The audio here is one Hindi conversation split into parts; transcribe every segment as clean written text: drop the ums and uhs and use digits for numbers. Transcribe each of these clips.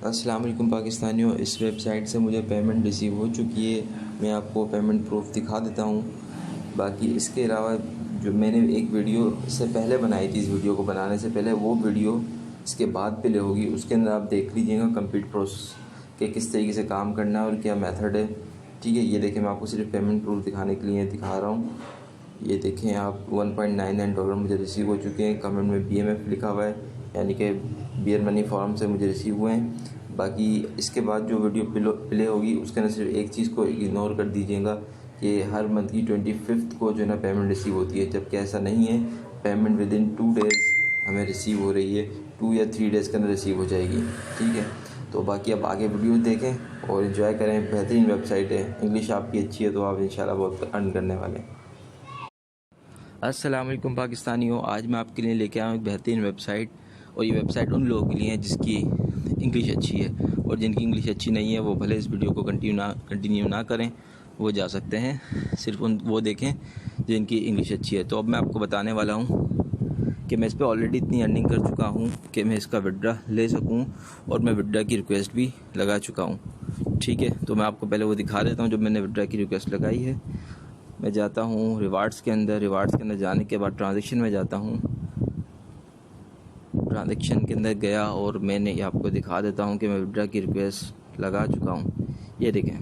अस्सलाम वालेकुम पाकिस्तानियों। इस वेबसाइट से मुझे पेमेंट रिसीव हो चुकी है। मैं आपको पेमेंट प्रूफ दिखा देता हूँ। बाकी इसके अलावा जो मैंने एक वीडियो से पहले बनाई थी, इस वीडियो को बनाने से पहले, वो वीडियो इसके बाद प्ले होगी। उसके अंदर आप देख लीजिएगा कंप्लीट प्रोसेस के किस तरीके से काम करना है और क्या मेथड है। ठीक है, ये देखें, मैं आपको सिर्फ पेमेंट प्रूफ दिखाने के लिए दिखा रहा हूँ। ये देखें आप, $1.99 मुझे रिसीव हो चुके हैं। कमेंट में BMF लिखा हुआ है, यानी कि बियर मनी फॉर्म से मुझे रिसीव हुए हैं। बाकी इसके बाद जो वीडियो प्ले होगी उसके अंदर सिर्फ एक चीज़ को इग्नोर कर दीजिएगा कि हर मंथ की 25th को जो है ना पेमेंट रिसीव होती है, जबकि ऐसा नहीं है। पेमेंट विद इन 2 डेज़ हमें रिसीव हो रही है, 2 या 3 डेज़ के अंदर रिसीव हो जाएगी। ठीक है, तो बाकी आप आगे वीडियो देखें और इन्जॉय करें। बेहतरीन वेबसाइट है, इंग्लिश आपकी अच्छी है तो आप इंशाल्लाह बहुत अर्न करने वाले हैं। अस्सलाम वालेकुम पाकिस्तानियों, आज मैं आपके लिए लेके आया हूँ एक बेहतरीन वेबसाइट। और ये वेबसाइट उन लोगों के लिए है जिसकी इंग्लिश अच्छी है, और जिनकी इंग्लिश अच्छी नहीं है वो भले इस वीडियो को कंटिन्यू ना करें, वो जा सकते हैं। सिर्फ वो देखें जिनकी इंग्लिश अच्छी है। तो अब मैं आपको बताने वाला हूँ कि मैं इस पर ऑलरेडी इतनी अर्निंग कर चुका हूँ कि मैं इसका विड्रा ले सकूँ, और मैं विड्रा की रिक्वेस्ट भी लगा चुका हूँ। ठीक है, तो मैं आपको पहले वो दिखा देता हूँ जब मैंने विड्रा की रिक्वेस्ट लगाई है। मैं जाता हूँ रिवार्ड्स के अंदर जाने के बाद ट्रांजैक्शन में जाता हूँ। ट्रांजैक्शन के अंदर गया और मैंने ये आपको दिखा देता हूँ कि मैं विड्रा की रिक्वेस्ट लगा चुका हूँ। ये देखें,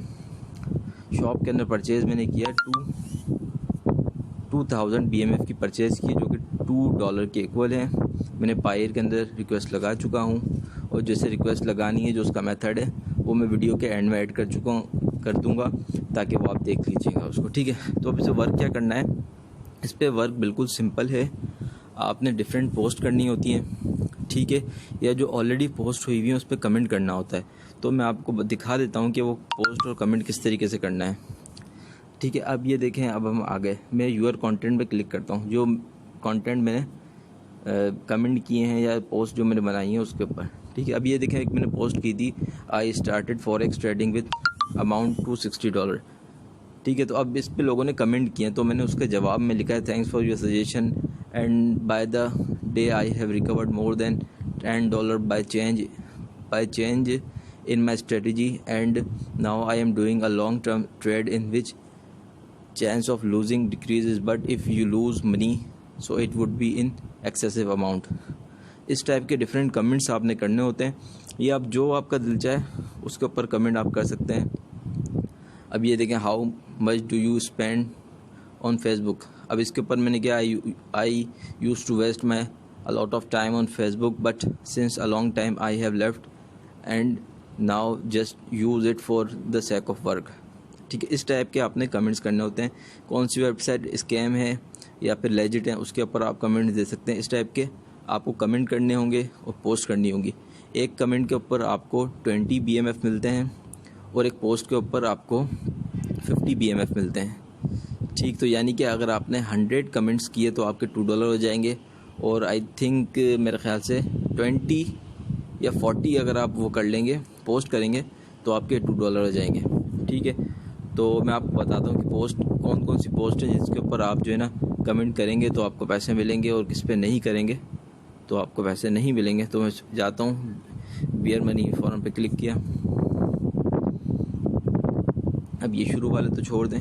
शॉप के अंदर परचेज़ मैंने किया 2000 BMF की परचेज़ की, जो कि $2 के इक्वल है। मैंने पायर के अंदर रिक्वेस्ट लगा चुका हूँ, और जैसे रिक्वेस्ट लगानी है जो उसका मेथड है वो मैं वीडियो के एंड में ऐड कर दूँगा ताकि वो आप देख लीजिएगा उसको। ठीक है, तो अब इसे वर्क क्या करना है। इस पर वर्क बिल्कुल सिंपल है। आपने डिफरेंट पोस्ट करनी होती हैं, ठीक है, या जो ऑलरेडी पोस्ट हुई हुई है उस पर कमेंट करना होता है। तो मैं आपको दिखा देता हूँ कि वो पोस्ट और कमेंट किस तरीके से करना है। ठीक है, अब ये देखें, अब हम आ गए। मैं यूर कंटेंट पे क्लिक करता हूँ, जो कंटेंट मैंने कमेंट किए हैं या पोस्ट जो मैंने बनाई है उसके ऊपर। ठीक है, अब ये देखें, एक मैंने पोस्ट की थी, I started forex trading with amount $260। ठीक है, तो अब इस पे लोगों ने कमेंट किए हैं, तो मैंने उसके जवाब में लिखा है, thanks for your suggestion and by the day I have recovered more than $10 by change in my strategy, and now I am doing a long term trade in which chance of losing decreases, but if you lose money so it would be in excessive amount। इस टाइप के डिफरेंट कमेंट्स आपने करने होते हैं, ये आप जो आपका दिल चाहे उसके ऊपर कमेंट आप कर सकते हैं। अब ये देखें, how much do you spend on Facebook. अब इसके ऊपर मैंने क्या, I use to waste my a lot of time on Facebook, but since a long time I have left and now just use it for the sake of work। ठीक है, इस टाइप के आपने कमेंट्स करने होते हैं। कौन सी वेबसाइट स्कैम है या फिर लेजिट है उसके ऊपर आप कमेंट दे सकते हैं। इस टाइप के आपको कमेंट करने होंगे और पोस्ट करनी होगी। एक कमेंट के ऊपर आपको 20 BMF मिलते हैं, और एक पोस्ट के ऊपर आपको 50 BMF मिलते हैं। ठीक, तो यानी कि अगर आपने 100 कमेंट्स किए तो आपके $2 हो जाएंगे, और आई थिंक मेरे ख्याल से 20 या 40 अगर आप वो कर लेंगे, पोस्ट करेंगे, तो आपके $2 हो जाएंगे। ठीक है, तो मैं आपको बताता हूँ कि पोस्ट कौन कौन सी पोस्ट है जिसके ऊपर आप जो है ना कमेंट करेंगे तो आपको पैसे मिलेंगे, और किस पे नहीं करेंगे तो आपको पैसे नहीं मिलेंगे। तो मैं जाता हूँ, बियर मनी फॉरम पे क्लिक किया। अब ये शुरू वाले तो छोड़ दें।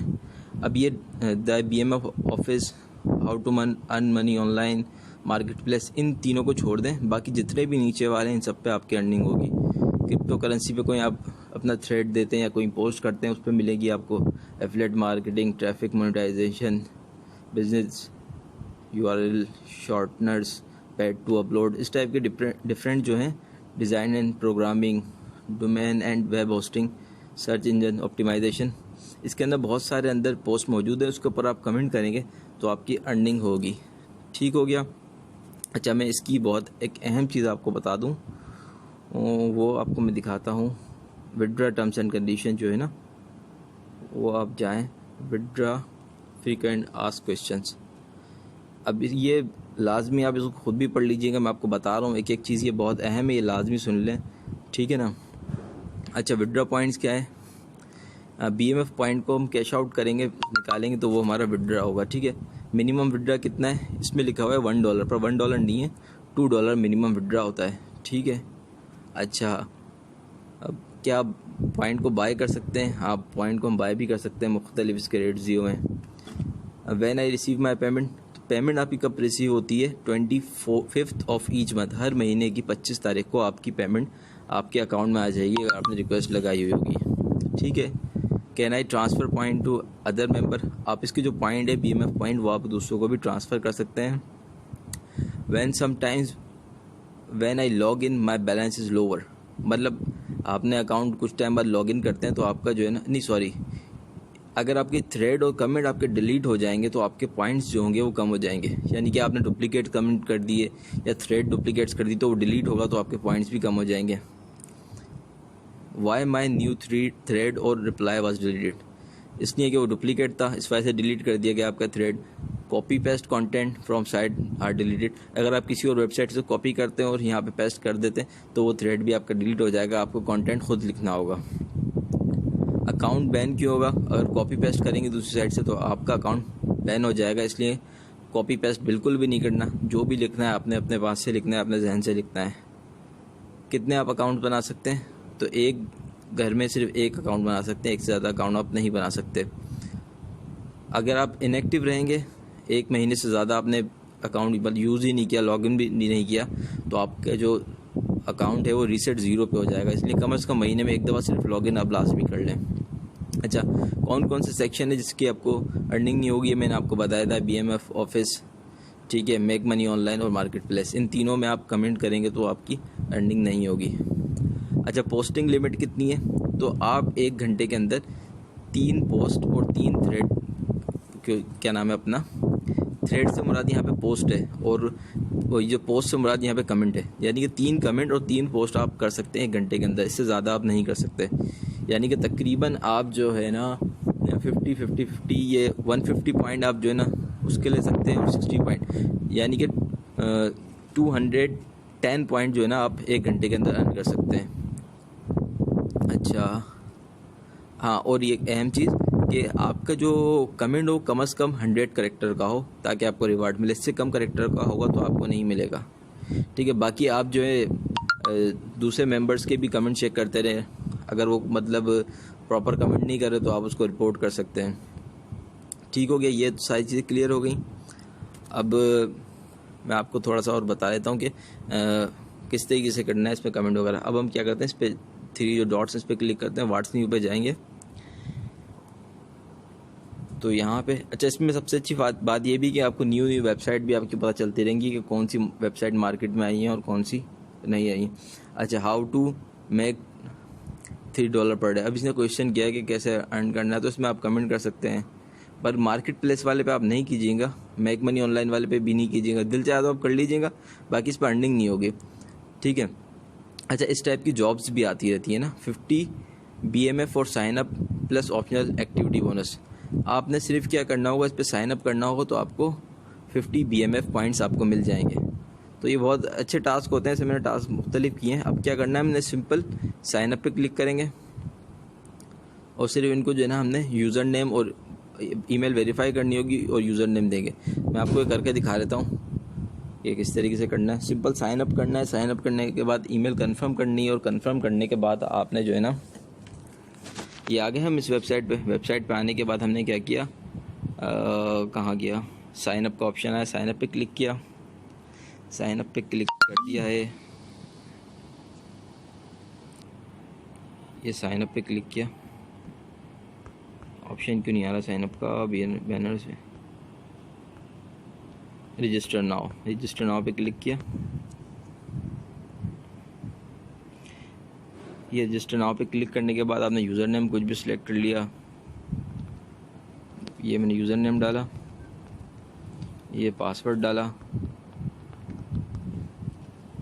अब ये the BMF office, how to earn money online, market place, इन तीनों को छोड़ दें। बाकी जितने भी नीचे वाले हैं इन सब पे आपकी अर्निंग होगी। क्रिप्टो करेंसी पे कोई आप अपना थ्रेड देते हैं या कोई पोस्ट करते हैं उस पर मिलेगी आपको affiliate marketing, traffic monetization, business URL shorteners, paid to upload, इस टाइप के डिफरेंट जो हैं, design and programming, domain and web hosting, search engine optimization, इसके अंदर बहुत सारे अंदर पोस्ट मौजूद है। उसके ऊपर आप कमेंट करेंगे तो आपकी अर्निंग होगी। ठीक हो गया। अच्छा, मैं इसकी बहुत एक अहम चीज़ आपको बता दूं, वो आपको मैं दिखाता हूँ। विड्रा टर्म्स एंड कंडीशन जो है ना, वो आप जाएं, विड्रा फ्रीक्वेंट आस्क क्वेश्चंस। अब ये लाजमी आप इसको खुद भी पढ़ लीजिएगा, मैं आपको बता रहा हूँ एक एक चीज़, ये बहुत अहम है, ये लाजमी सुन लें। ठीक है ना। अच्छा, विड्रा पॉइंट्स क्या है। BMF पॉइंट को हम कैश आउट करेंगे, निकालेंगे तो वो हमारा विड्रा होगा। ठीक है, मिनिमम विड्रा कितना है इसमें लिखा हुआ है $1, पर $1 नहीं है, $2 मिनिमम विड्रा होता है। ठीक है। अच्छा, अब क्या आप पॉइंट को बाय कर सकते हैं? आप पॉइंट को हम बाय भी कर सकते हैं, मुख्तलिफ इसके रेट जियो हैं। When I receive my payment, तो पेमेंट आपकी कब रिसीव होती है? 25th ऑफ ईच मंथ, हर महीने की 25 तारीख को आपकी पेमेंट आपके अकाउंट में आ जाएगी अगर आपने रिक्वेस्ट लगाई हुई होगी। ठीक है। Can I transfer point two other member, आप इसके जो पॉइंट है BMF पॉइंट वो आप दूसरों को भी ट्रांसफ़र कर सकते हैं। When sometimes when I log in my balance is lower, मतलब आपने अकाउंट कुछ टाइम बाद लॉग इन करते हैं तो आपका जो है ना, नहीं सॉरी, अगर आपके थ्रेड और कमेंट आपके डिलीट हो जाएंगे तो आपके पॉइंट्स जो होंगे वो कम हो जाएंगे। यानी कि आपने डुप्लीकेट कमेंट कर दिए या थ्रेड डुप्लीकेट्स कर दी तो वो डिलीट होगा तो आपके पॉइंट्स भी कम हो जाएंगे। वाई माई न्यू थ्रेड और रिप्लाई वॉज डिलीटेड, इसलिए कि वो डुप्लीकेट था, इस वजह से डिलीट कर दिया गया आपका thread. Copy paste content from site are deleted, अगर आप किसी और वेबसाइट से कॉपी करते हैं और यहाँ पे पेस्ट कर देते हैं तो वो थ्रेड भी आपका डिलीट हो जाएगा, आपको कंटेंट खुद लिखना होगा। अकाउंट बैन क्यों होगा? अगर कॉपी पेस्ट करेंगे दूसरी साइट से तो आपका अकाउंट बैन हो जाएगा, इसलिए कॉपी पेस्ट बिल्कुल भी नहीं करना। जो भी लिखना है आपने अपने पास से लिखना है, अपने जहन से लिखना है। कितने आप अकाउंट बना सकते हैं? तो एक घर में सिर्फ एक अकाउंट बना सकते हैं, एक से ज़्यादा अकाउंट आप नहीं बना सकते। अगर आप इनएक्टिव रहेंगे, एक महीने से ज़्यादा आपने अकाउंट यूज़ ही नहीं किया, लॉगिन भी नहीं किया, तो आपका जो अकाउंट है वो रीसेट 0 पे हो जाएगा। इसलिए कम से कम महीने में एक दफ़ा सिर्फ लॉगिन आप लाजमी कर लें। अच्छा, कौन कौन से सेक्शन है जिसकी आपको अर्निंग नहीं होगी? मैंने आपको बताया था BMF ऑफिस, ठीक है, मेक मनी ऑनलाइन और मार्केट प्लेस, इन तीनों में आप कमेंट करेंगे तो आपकी अर्निंग नहीं होगी। अच्छा, पोस्टिंग लिमिट कितनी है? तो आप 1 घंटे के अंदर 3 पोस्ट और 3 थ्रेड, क्या नाम है अपना, थ्रेड से मुराद यहाँ पे पोस्ट है और वही जो पोस्ट से मुराद यहाँ पे कमेंट है। यानी कि 3 कमेंट और 3 पोस्ट आप कर सकते हैं 1 घंटे के अंदर, इससे ज़्यादा आप नहीं कर सकते। यानी कि तकरीबन आप जो है ना 50 ये 150 पॉइंट आप जो है ना उसके ले सकते हैं और 60 पॉइंट, यानी कि 210 पॉइंट जो है ना आप 1 घंटे के अंदर अर्न कर सकते हैं। अच्छा हाँ, और ये अहम चीज़ कि आपका जो कमेंट हो कम से कम 100 करेक्टर का हो ताकि आपको रिवार्ड मिले, इससे कम करेक्टर का होगा तो आपको नहीं मिलेगा। ठीक है। बाकी आप जो है दूसरे मेंबर्स के भी कमेंट चेक करते रहें, अगर वो मतलब प्रॉपर कमेंट नहीं करे तो आप उसको रिपोर्ट कर सकते हैं। ठीक हो गया, ये तो सारी चीज़ें क्लियर हो गई। अब मैं आपको थोड़ा सा और बता देता हूँ कि किस तरीके से करना है इस पर कमेंट वगैरह। अब हम क्या करते हैं, इस पर 3 जो डॉट्स इस पर क्लिक करते हैं, व्हाट्स न्यू पे जाएंगे तो यहाँ पे अच्छा, इसमें सबसे अच्छी बात ये भी कि आपको न्यू वेबसाइट भी आपकी पता चलती रहेंगी कि कौन सी वेबसाइट मार्केट में आई है और कौन सी नहीं आई। अच्छा, how to make $3 per day. अब इसने क्वेश्चन किया है कि कैसे अर्न करना है, तो इसमें आप कमेंट कर सकते हैं, पर मार्केट प्लेस वाले पे आप नहीं कीजिएगा, मेक मनी ऑनलाइन वाले पे भी नहीं कीजिएगा। दिल चाहे तो आप कर लीजिएगा, बाकी इस पर अर्निंग नहीं होगी। ठीक है। अच्छा, इस टाइप की जॉब्स भी आती रहती है ना, 50 BMF और sign up plus optional activity bonus. आपने सिर्फ क्या करना होगा, इस पर साइन अप करना होगा तो आपको 50 BMF पॉइंट्स आपको मिल जाएंगे। तो ये बहुत अच्छे टास्क होते हैं, इससे मैंने टास्क मुख्तलिफ किए हैं। अब क्या करना है, हमने सिंपल साइन अप पे क्लिक करेंगे और सिर्फ इनको जो है ना हमने यूज़र नेम और ईमेल वेरीफाई करनी होगी और यूज़र नेम देंगे। मैं आपको ये करके दिखा देता हूँ कि किस तरीके से करना है। सिंपल साइन अप करना है, साइन अप करने के बाद ईमेल कंफर्म करनी है और कंफर्म करने के बाद आपने जो है ना, ये आ गए हम इस वेबसाइट पे आने के बाद हमने क्या किया, कहाँ गया, साइन अप का ऑप्शन आया, साइन अप पे क्लिक किया, साइन अप पे क्लिक कर दिया है, ये साइन अप पे क्लिक किया, ऑप्शन क्यों नहीं आ रहा साइन अप का, बैनर से रजिस्टर नाउ पे क्लिक किया, ये रजिस्टर नाउ पे क्लिक करने के बाद आपने यूज़र नेम कुछ भी सिलेक्ट कर लिया, ये मैंने यूज़र नेम डाला, ये पासवर्ड डाला,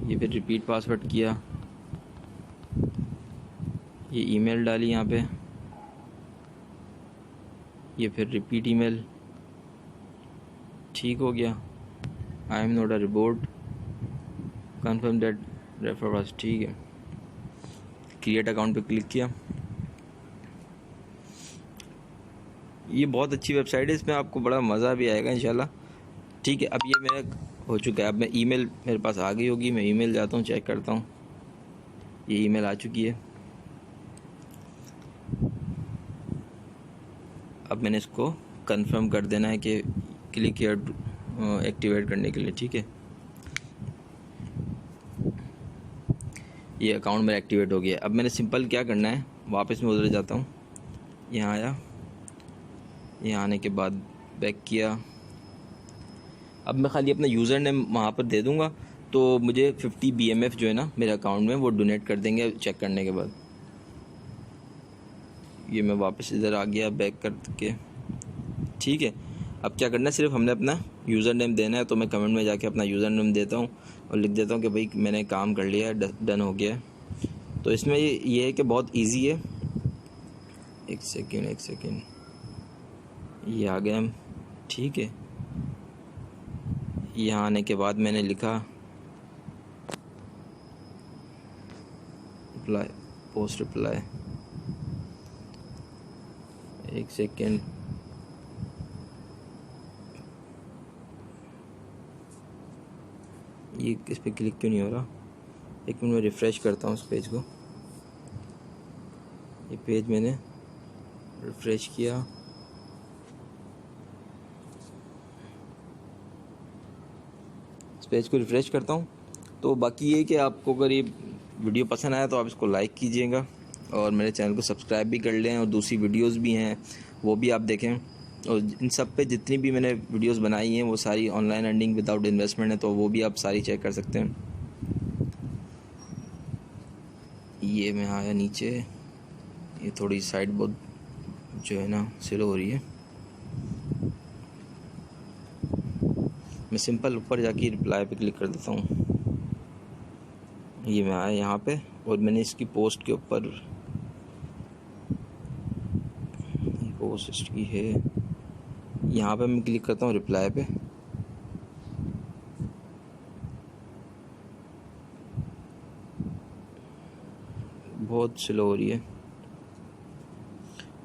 ये फिर रिपीट पासवर्ड किया, ये ईमेल डाली यहाँ पे, ये फिर रिपीट ईमेल, ठीक हो गया। I am not a report, confirm that refer was, ठीक है। क्रिएट अकाउंट पे क्लिक किया। ये बहुत अच्छी वेबसाइट है, इसमें आपको बड़ा मज़ा भी आएगा इंशाल्लाह। ठीक है, अब ये मेरा हो चुका है। अब मैं ईमेल मेरे पास आ गई होगी, मैं ईमेल जाता हूँ, चेक करता हूँ, ये ईमेल आ चुकी है। अब मैंने इसको कंफर्म कर देना है कि क्लिक हियर एक्टिवेट करने के लिए, ठीक है। ये अकाउंट मेरा एक्टिवेट हो गया। अब मैंने सिंपल क्या करना है, वापस मैं उधर जाता हूँ, यहाँ आया, यहाँ आने के बाद बैक किया। अब मैं खाली अपना यूज़र नेम वहाँ पर दे दूँगा तो मुझे 50 BMF जो है ना मेरे अकाउंट में वो डोनेट कर देंगे चेक करने के बाद। ये मैं वापस इधर आ गया बैक करके, ठीक है। अब क्या करना है, सिर्फ हमने अपना यूज़र नेम देना है। तो मैं कमेंट में जाके अपना यूज़र नेम देता हूँ और लिख देता हूँ कि भाई मैंने काम कर लिया है, डन हो गया है। तो इसमें ये है कि बहुत इजी है। एक सेकेंड, ये आ गए हम, ठीक है। यहाँ आने के बाद मैंने लिखा रिप्लाई, पोस्ट रिप्लाई, एक सेकेंड, ये इस पर क्लिक क्यों नहीं हो रहा, एक मिनट में रिफ़्रेश करता हूँ उस पेज को। ये पेज मैंने रिफ़्रेश किया, इस पेज को रिफ़्रेश करता हूँ। तो बाकी ये कि आपको अगर ये वीडियो पसंद आया तो आप इसको लाइक कीजिएगा और मेरे चैनल को सब्सक्राइब भी कर लें, और दूसरी वीडियोस भी हैं वो भी आप देखें। और इन सब पे जितनी भी मैंने वीडियोस बनाई हैं वो सारी ऑनलाइन अर्निंग विदाउट इन्वेस्टमेंट है, तो वो भी आप सारी चेक कर सकते हैं। ये मैं आया नीचे, ये थोड़ी साइड बहुत जो है ना स्लो हो रही है। मैं सिंपल ऊपर जाके रिप्लाई पे क्लिक कर देता हूँ। ये मैं आया यहाँ पे और मैंने इसकी पोस्ट के ऊपर, पोस्ट हिस्ट्री है, यहाँ पे मैं क्लिक करता हूँ रिप्लाई पे। बहुत स्लो हो रही है,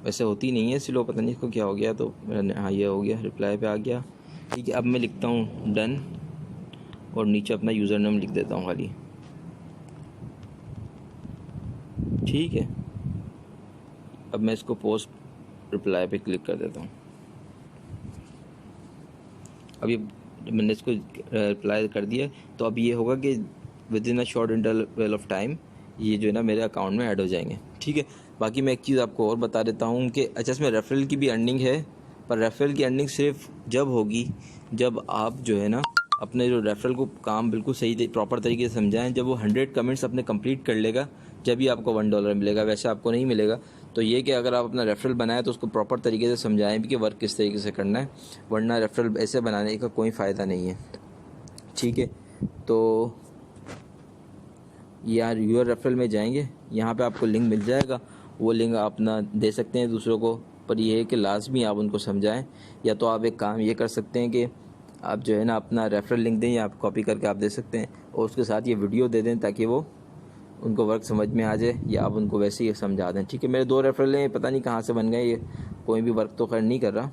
वैसे होती नहीं है स्लो, पता नहीं इसको क्या हो गया। तो हाँ ये हो गया, रिप्लाई पे आ गया, ठीक है। अब मैं लिखता हूँ डन और नीचे अपना यूज़र नेम लिख देता हूँ खाली, ठीक है। अब मैं इसको पोस्ट रिप्लाई पे क्लिक कर देता हूँ। अब ये मैंने इसको रिप्लाई कर दिया, तो अब ये होगा कि with in a short interval of time ये जो है ना मेरे अकाउंट में ऐड हो जाएंगे, ठीक है। बाकी मैं एक चीज़ आपको और बता देता हूँ कि अच्छा इसमें रेफरल की भी अर्निंग है, पर रेफरल की अर्निंग सिर्फ जब होगी जब आप जो है ना अपने जो रेफरल को काम बिल्कुल सही प्रॉपर तरीके से समझाएं। जब वो 100 कमेंट्स अपने कंप्लीट कर लेगा जब ही आपको $1 मिलेगा, वैसे आपको नहीं मिलेगा। तो ये कि अगर आप अपना रेफरल बनाएं तो उसको प्रॉपर तरीके से समझाएं भी कि वर्क किस तरीके से करना है, वरना रेफरल ऐसे बनाने का कोई फ़ायदा नहीं है, ठीक है। तो यार यूर रेफरल में जाएंगे, यहाँ पे आपको लिंक मिल जाएगा, वो लिंक आप अपना दे सकते हैं दूसरों को, पर यह है कि लाजमी आप उनको समझाएं। या तो आप एक काम ये कर सकते हैं कि आप जो है ना अपना रेफरल लिंक दें, या आप कॉपी करके आप दे सकते हैं और उसके साथ ये वीडियो दे दें ताकि वो उनको वर्क समझ में आ जाए, या आप उनको वैसे ही समझा दें, ठीक है। मेरे 2 रेफरल हैं, पता नहीं कहाँ से बन गए, ये कोई भी वर्क तो खैर नहीं कर रहा।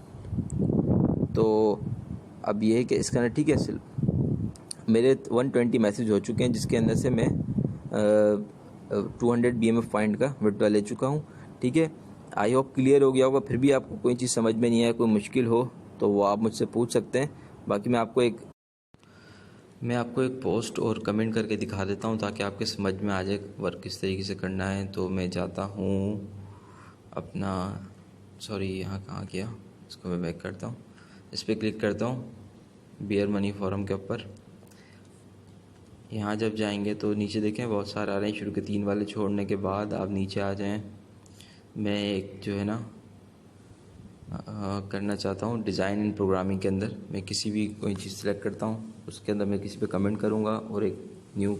तो अब ये है कि इसका ना, ठीक है, मेरे 120 मैसेज हो चुके हैं जिसके अंदर से मैं 200 BMF पॉइंट का विड्रॉ ले चुका हूँ, ठीक है। आई होप क्लियर हो गया होगा। फिर भी आपको कोई चीज़ समझ में नहीं आया, कोई मुश्किल हो तो वो आप मुझसे पूछ सकते हैं। बाकी मैं आपको एक पोस्ट और कमेंट करके दिखा देता हूँ ताकि आपके समझ में आ जाए वर्क किस तरीके से करना है। तो मैं जाता हूँ अपना, सॉरी यहाँ कहाँ गया, इसको मैं बैक करता हूँ, इस पर क्लिक करता हूँ बियर मनी फोरम के ऊपर। यहाँ जब जाएंगे तो नीचे देखें बहुत सारे आ रहे हैं, शुरू के 3 वाले छोड़ने के बाद आप नीचे आ जाएं। मैं एक जो है ना करना चाहता हूँ डिज़ाइन एंड प्रोग्रामिंग के अंदर मैं किसी भी कोई चीज़ सेलेक्ट करता हूँ, उसके अंदर मैं किसी पे कमेंट करूँगा और एक न्यू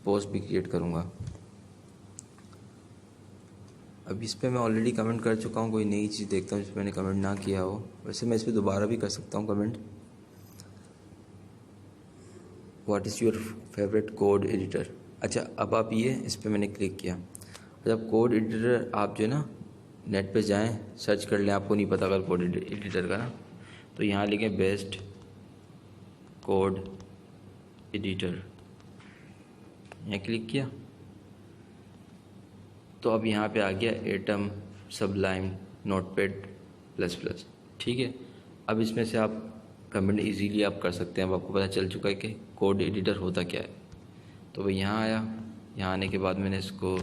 पोस्ट भी क्रिएट करूँगा। अब इस पे मैं ऑलरेडी कमेंट कर चुका हूँ, कोई नई चीज़ देखता हूँ जिस पर मैंने कमेंट ना किया हो। वैसे मैं इस पर दोबारा भी कर सकता हूँ comment. What is your favourite code editor. अच्छा अब आप ये इस पर मैंने क्लिक किया। जब कोड एडिटर आप जो है ना नेट पे जाएं, सर्च कर लें, आपको नहीं पता अगर कोड एडिटर का ना, तो यहाँ लिखें बेस्ट कोड एडिटर, यहाँ क्लिक किया तो अब यहाँ पे आ गया atom, Sublime, notepad plus plus. ठीक है, अब इसमें से आप कमेंट इजीली आप कर सकते हैं। अब आपको पता चल चुका है कि कोड एडिटर होता क्या है। तो वही यहाँ आया, यहाँ आने के बाद मैंने इसको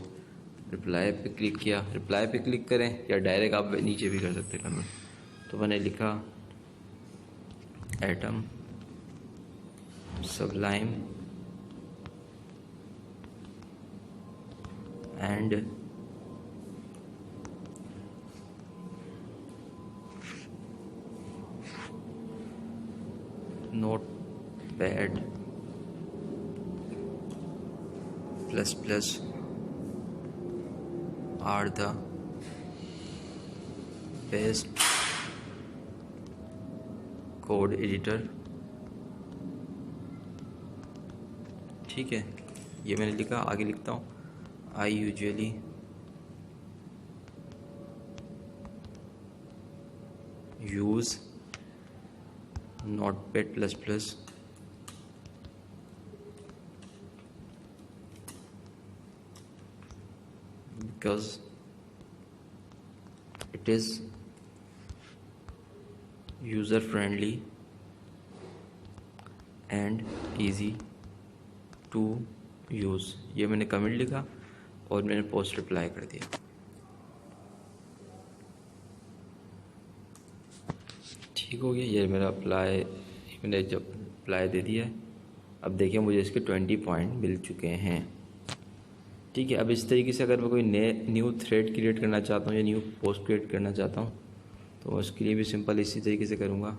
रिप्लाई पे क्लिक किया। रिप्लाई पे क्लिक करें या डायरेक्ट आप नीचे भी कर सकते हैं कमेंट। तो मैंने लिखा atom sublime and notepad plus plus are the best code editor. ठीक है, ये मैंने लिखा। आगे लिखता हूँ, I usually use notepad plus plus because it is user friendly and easy to use। ये मैंने कमेंट लिखा और मैंने पोस्ट रिप्लाई कर दिया। ठीक हो गया, ये मेरा अप्लाई, मैंने जब अप्लाई दे दिया है। अब देखिए मुझे इसके 20 पॉइंट मिल चुके हैं। ठीक है, अब इस तरीके से अगर मैं कोई न्यू थ्रेड क्रिएट करना चाहता हूँ या न्यू पोस्ट क्रिएट करना चाहता हूँ तो उसके लिए भी सिंपल इसी तरीके से करूँगा।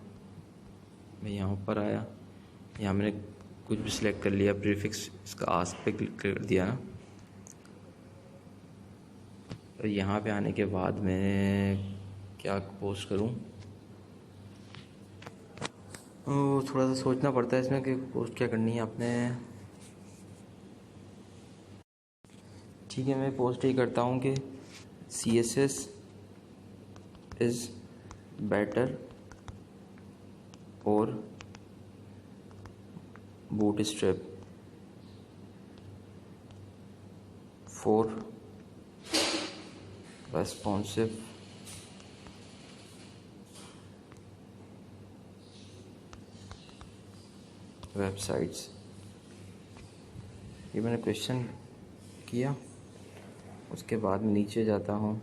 मैं यहाँ पर आया, यहाँ मैंने कुछ भी सिलेक्ट कर लिया, प्रीफिक्स इसका आस्क पे क्लिक कर दिया ना। और यहाँ पे आने के बाद मैं क्या पोस्ट करूँ, थोड़ा सा सोचना पड़ता है इसमें कि पोस्ट क्या करनी है आपने। ठीक है, मैं पोस्ट ही करता हूँ कि CSS इज़ बेटर और बूटस्ट्रैप फॉर रेस्पॉन्सिव वेबसाइट्स। ये मैंने क्वेश्चन किया। उसके बाद मैं नीचे जाता हूँ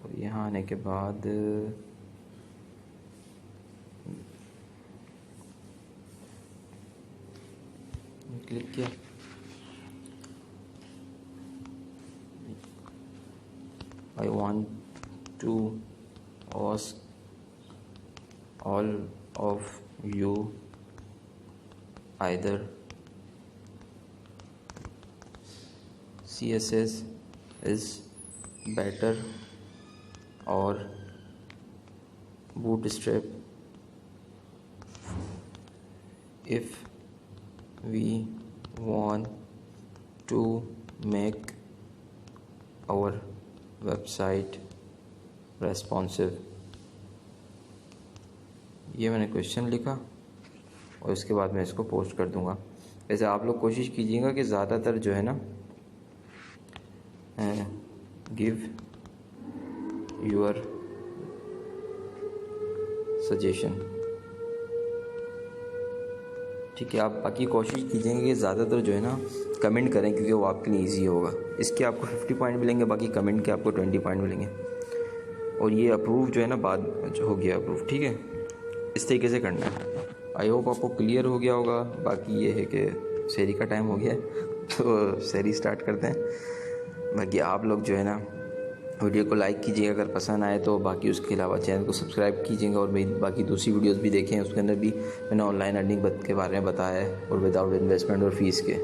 और यहाँ आने के बाद क्लिक किया। I want to ask all of you either CSS is better or Bootstrap if we want to make our website responsive। ये मैंने क्वेश्चन लिखा और उसके बाद मैं इसको पोस्ट कर दूंगा। वैसे आप लोग कोशिश कीजिएगा कि ज़्यादातर जो है ना गिव योर सजेशन। ठीक है, आप बाकी कोशिश कीजिएगा कि ज़्यादातर जो है ना कमेंट करें, क्योंकि वो आपके लिए ईजी होगा। इसके आपको 50 पॉइंट मिलेंगे, बाकी कमेंट के आपको 20 पॉइंट मिलेंगे। और ये अप्रूव जो है ना बाद जो हो गया अप्रूव। ठीक है, इस तरीके से करना है। आई होप आपको क्लियर हो गया होगा। बाकी ये है कि शहरी का टाइम हो गया है तो शहरी स्टार्ट करते हैं। बाकी आप लोग जो है ना वीडियो को लाइक कीजिएगा अगर पसंद आए तो। बाकी उसके अलावा चैनल को सब्सक्राइब कीजिएगा और मेरी बाकी दूसरी वीडियोस भी देखें, उसके अंदर भी मैंने ऑनलाइन अर्निंग के बारे में बताया है और विदाउट इन्वेस्टमेंट और फीस के।